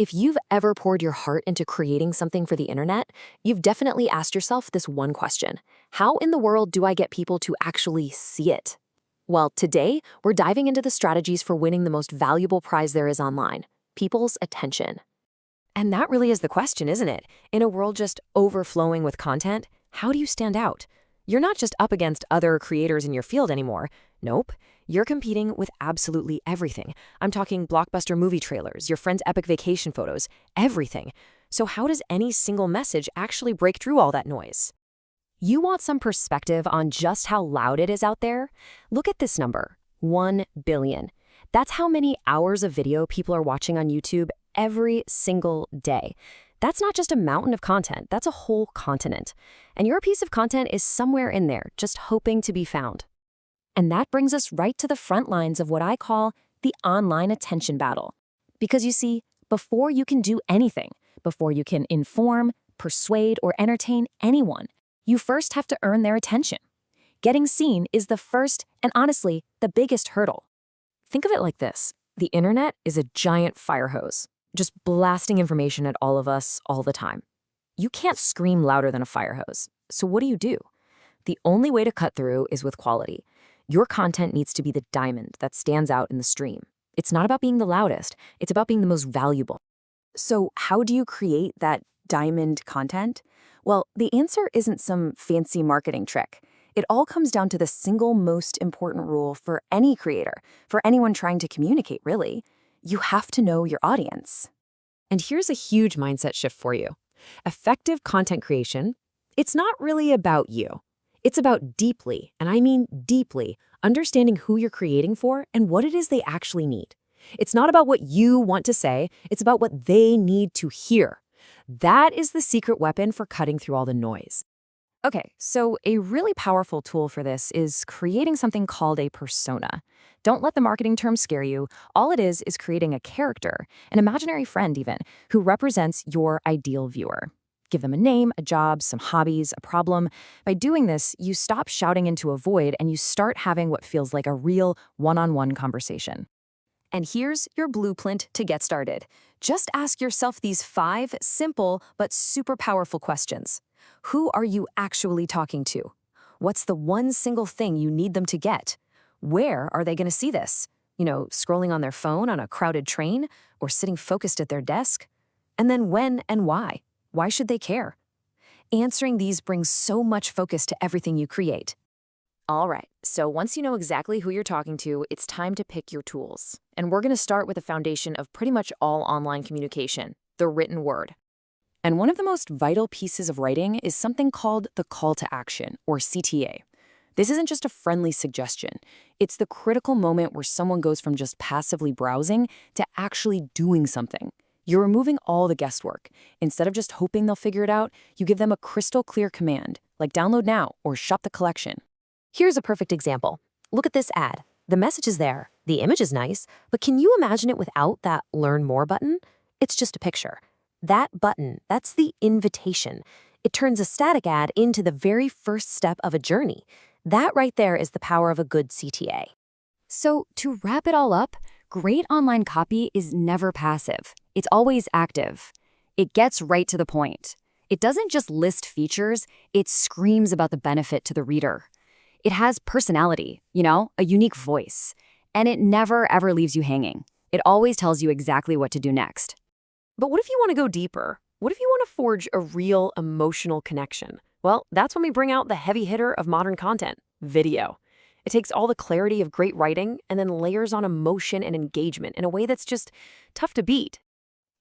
If you've ever poured your heart into creating something for the internet, you've definitely asked yourself this one question: how in the world do I get people to actually see it? Well, today, we're diving into the strategies for winning the most valuable prize there is online: people's attention. And that really is the question, isn't it? In a world just overflowing with content, how do you stand out? You're not just up against other creators in your field anymore. Nope. You're competing with absolutely everything. I'm talking blockbuster movie trailers, your friend's epic vacation photos, everything. So how does any single message actually break through all that noise? You want some perspective on just how loud it is out there? Look at this number: 1 billion. That's how many hours of video people are watching on YouTube every single day. That's not just a mountain of content, that's a whole continent. And your piece of content is somewhere in there, just hoping to be found. And that brings us right to the front lines of what I call the online attention battle. Because you see, before you can do anything, before you can inform, persuade, or entertain anyone, you first have to earn their attention. Getting seen is the first and honestly, the biggest hurdle. Think of it like this: the internet is a giant fire hose, just blasting information at all of us all the time. You can't scream louder than a fire hose. So what do? The only way to cut through is with quality. Your content needs to be the diamond that stands out in the stream. It's not about being the loudest, it's about being the most valuable. So how do you create that diamond content? Well, the answer isn't some fancy marketing trick. It all comes down to the single most important rule for any creator, for anyone trying to communicate, really. You have to know your audience. And here's a huge mindset shift for you. Effective content creation, it's not really about you. It's about deeply, and I mean deeply, understanding who you're creating for and what it is they actually need. It's not about what you want to say, it's about what they need to hear. That is the secret weapon for cutting through all the noise. Okay, so a really powerful tool for this is creating something called a persona. Don't let the marketing term scare you. All it is creating a character, an imaginary friend even, who represents your ideal viewer. Give them a name, a job, some hobbies, a problem. By doing this, you stop shouting into a void and you start having what feels like a real one-on-one conversation. And here's your blueprint to get started. Just ask yourself these 5 simple but super powerful questions. Who are you actually talking to? What's the one single thing you need them to get? Where are they going to see this? Scrolling on their phone on a crowded train or sitting focused at their desk? And then when and why? Why should they care? Answering these brings so much focus to everything you create. All right, so once you know exactly who you're talking to, it's time to pick your tools. And we're going to start with the foundation of pretty much all online communication: the written word. And one of the most vital pieces of writing is something called the call to action, or CTA. This isn't just a friendly suggestion. It's the critical moment where someone goes from just passively browsing to actually doing something. You're removing all the guesswork. Instead of just hoping they'll figure it out, you give them a crystal clear command, like download now or shop the collection. Here's a perfect example. Look at this ad. The message is there, the image is nice, but can you imagine it without that Learn More button? It's just a picture. That button, that's the invitation. It turns a static ad into the very first step of a journey. That right there is the power of a good CTA. So to wrap it all up, great online copy is never passive. It's always active. It gets right to the point. It doesn't just list features, it screams about the benefit to the reader. It has personality, a unique voice. And it never, ever leaves you hanging. It always tells you exactly what to do next. But what if you want to go deeper? What if you want to forge a real emotional connection? Well, that's when we bring out the heavy hitter of modern content: video. It takes all the clarity of great writing and then layers on emotion and engagement in a way that's just tough to beat.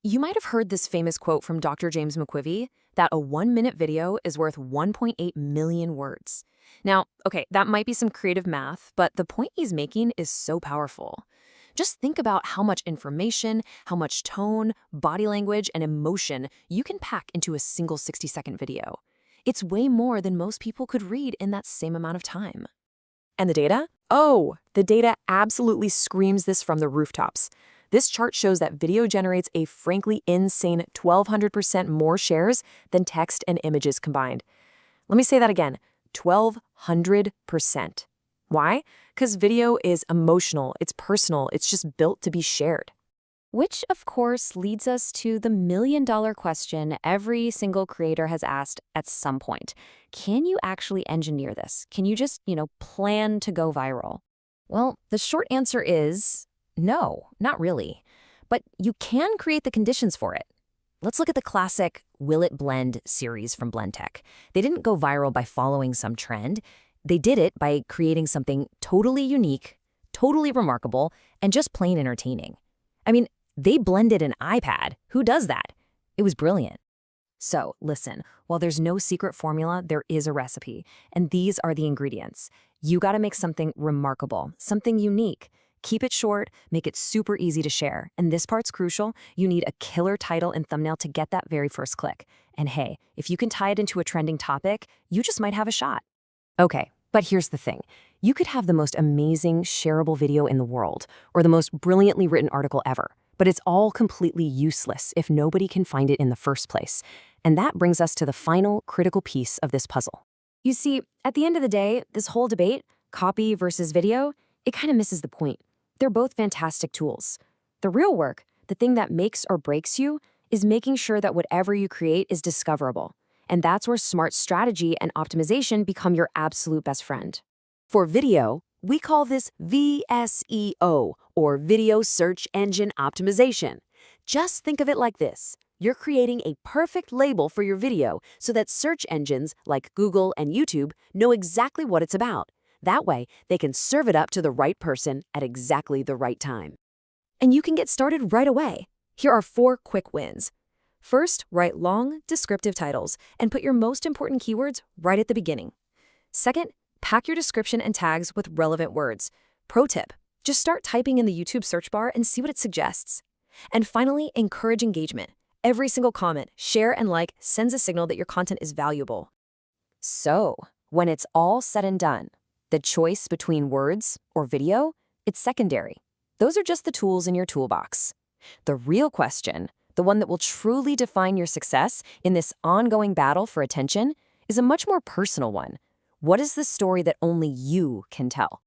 You might have heard this famous quote from Dr. James McQuivey, that a 1-minute video is worth 1.8 million words. Now, okay, that might be some creative math, but the point he's making is so powerful. Just think about how much information, how much tone, body language, and emotion you can pack into a single 60-second video. It's way more than most people could read in that same amount of time. And the data? Oh, the data absolutely screams this from the rooftops. This chart shows that video generates a frankly insane 1,200% more shares than text and images combined. Let me say that again, 1,200%. Why? Because video is emotional, it's personal, it's just built to be shared. Which, of course, leads us to the million-dollar question every single creator has asked at some point. Can you actually engineer this? Can you just, plan to go viral? Well, the short answer is no, not really. But you can create the conditions for it. Let's look at the classic Will It Blend series from Blendtec. They didn't go viral by following some trend. They did it by creating something totally unique, totally remarkable, and just plain entertaining. I mean, they blended an iPad. Who does that? It was brilliant. So, listen, while there's no secret formula, there is a recipe, and these are the ingredients. You gotta make something remarkable, something unique. Keep it short, make it super easy to share. And this part's crucial. You need a killer title and thumbnail to get that very first click. And hey, if you can tie it into a trending topic, you just might have a shot. Okay, but here's the thing. You could have the most amazing, shareable video in the world, or the most brilliantly written article ever. But it's all completely useless if nobody can find it in the first place. And that brings us to the final critical piece of this puzzle. You see, at the end of the day, this whole debate, copy versus video, it kind of misses the point. They're both fantastic tools. The real work, the thing that makes or breaks you, is making sure that whatever you create is discoverable. And that's where smart strategy and optimization become your absolute best friend. For video, we call this VSEO, or Video Search Engine Optimization. Just think of it like this. You're creating a perfect label for your video so that search engines like Google and YouTube know exactly what it's about. That way, they can serve it up to the right person at exactly the right time. And you can get started right away. Here are 4 quick wins. First, write long, descriptive titles and put your most important keywords right at the beginning. Second, pack your description and tags with relevant words. Pro tip, just start typing in the YouTube search bar and see what it suggests. And finally, encourage engagement. Every single comment, share, and like sends a signal that your content is valuable. So, when it's all said and done, the choice between words or video, it's secondary. Those are just the tools in your toolbox. The real question, the one that will truly define your success in this ongoing battle for attention, is a much more personal one. What is the story that only you can tell?